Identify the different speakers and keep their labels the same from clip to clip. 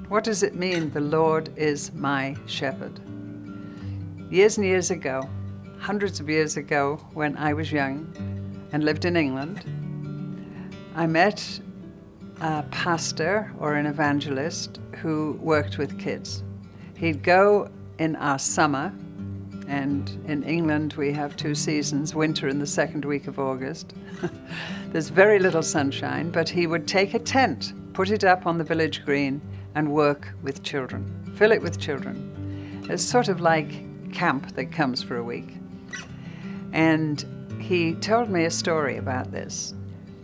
Speaker 1: What does it mean, the Lord is my shepherd? Years and years ago, hundreds of years ago, when I was young and lived in England, I met a pastor or an evangelist who worked with kids. He'd go in our summer, and in England we have 2 seasons, winter and the second week of August. There's very little sunshine, but he would take a tent, put it up on the village green, and work with children, fill it with children. It's sort of like camp that comes for a week. And he told me a story about this.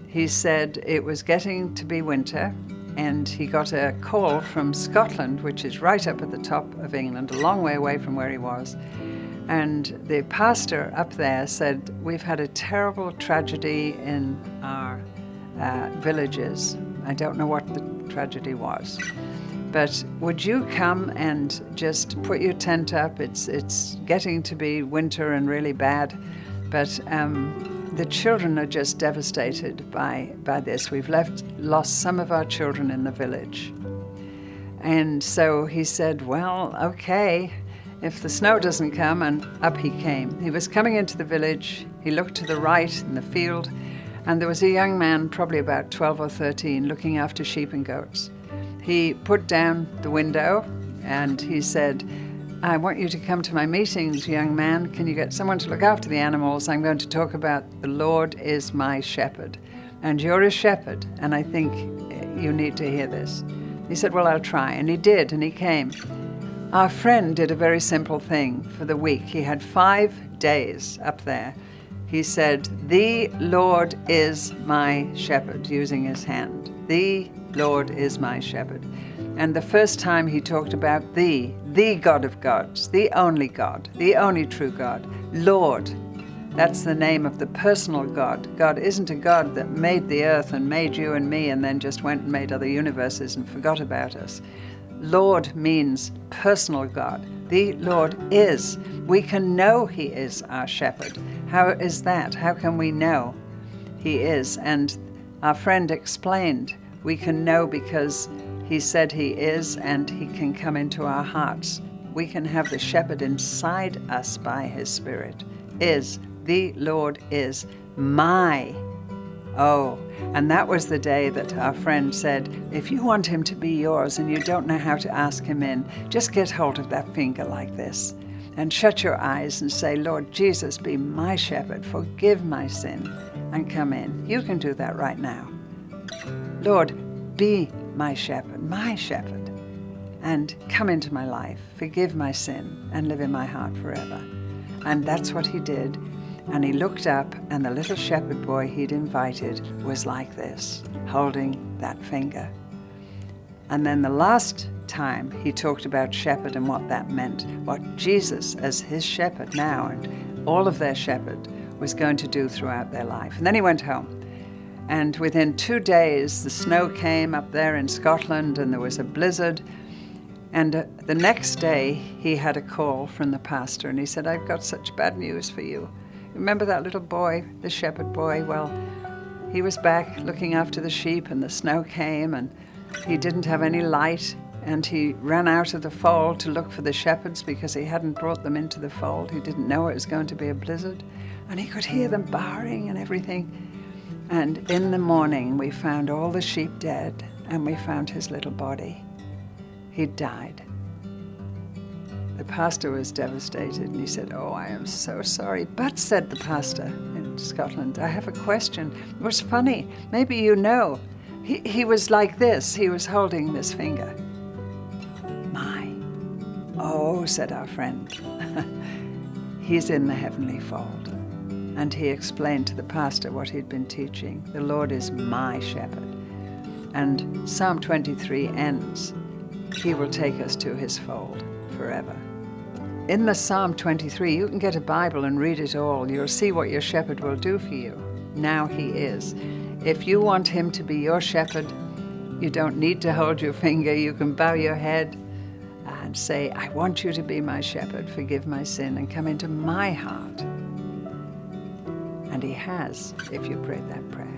Speaker 1: He said it was getting to be winter, and he got a call from Scotland, which is right up at the top of England, a long way away from where he was. And the pastor up there said, we've had a terrible tragedy in our villages. I don't know what the tragedy was. But would you come and just put your tent up? It's getting to be winter and really bad. But the children are just devastated by this. We've lost some of our children in the village. And so he said, well, okay, if the snow doesn't come, and up he came. He was coming into the village. He looked to the right in the field, and there was a young man, probably about 12 or 13, looking after sheep and goats. He put down the window and he said, I want you to come to my meetings, young man. Can you get someone to look after the animals? I'm going to talk about the Lord is my shepherd. And you're a shepherd, and I think you need to hear this. He said, well, I'll try. And he did, and he came. Our friend did a very simple thing for the week. He had 5 days up there. He said, the Lord is my shepherd, using his hand. The Lord is my shepherd. And the first time he talked about the God of gods, the only true God, Lord. That's the name of the personal God. God isn't a God that made the earth and made you and me and then just went and made other universes and forgot about us. Lord means personal God. The Lord is. We can know he is our shepherd. How is that? How can we know he is? And our friend explained, we can know because he said he is, and he can come into our hearts. We can have the shepherd inside us by his Spirit. The Lord is my. Oh, and that was the day that our friend said, if you want him to be yours and you don't know how to ask him in, just get hold of that finger like this and shut your eyes and say, Lord Jesus, be my shepherd, forgive my sin, and come in. You can do that right now. Lord, be my shepherd, and come into my life, forgive my sin, and live in my heart forever. And that's what he did. And he looked up, and the little shepherd boy he'd invited was like this, holding that finger. And then the last time he talked about shepherd and what that meant, what Jesus as his shepherd now and all of their shepherd was going to do throughout their life. And then he went home. And within 2 days, the snow came up there in Scotland, and there was a blizzard. And the next day, he had a call from the pastor, and he said, I've got such bad news for you. Remember that little boy, the shepherd boy? Well, he was back looking after the sheep, and the snow came, and he didn't have any light, and he ran out of the fold to look for the shepherds because he hadn't brought them into the fold. He didn't know it was going to be a blizzard, and he could hear them baaing and everything. And in the morning, we found all the sheep dead, and we found his little body. He'd died. The pastor was devastated, and he said, oh, I am so sorry. But, said the pastor in Scotland, I have a question. It was funny. Maybe you know. He was like this. He was holding this finger. My. Oh, said our friend. He's in the heavenly fold. And he explained to the pastor what he'd been teaching. The Lord is my shepherd. And Psalm 23 ends, he will take us to his fold forever. In the Psalm 23, you can get a Bible and read it all. You'll see what your shepherd will do for you. Now he is. If you want him to be your shepherd, you don't need to hold your finger. You can bow your head and say, I want you to be my shepherd, forgive my sin, and come into my heart. And he has, if you prayed that prayer.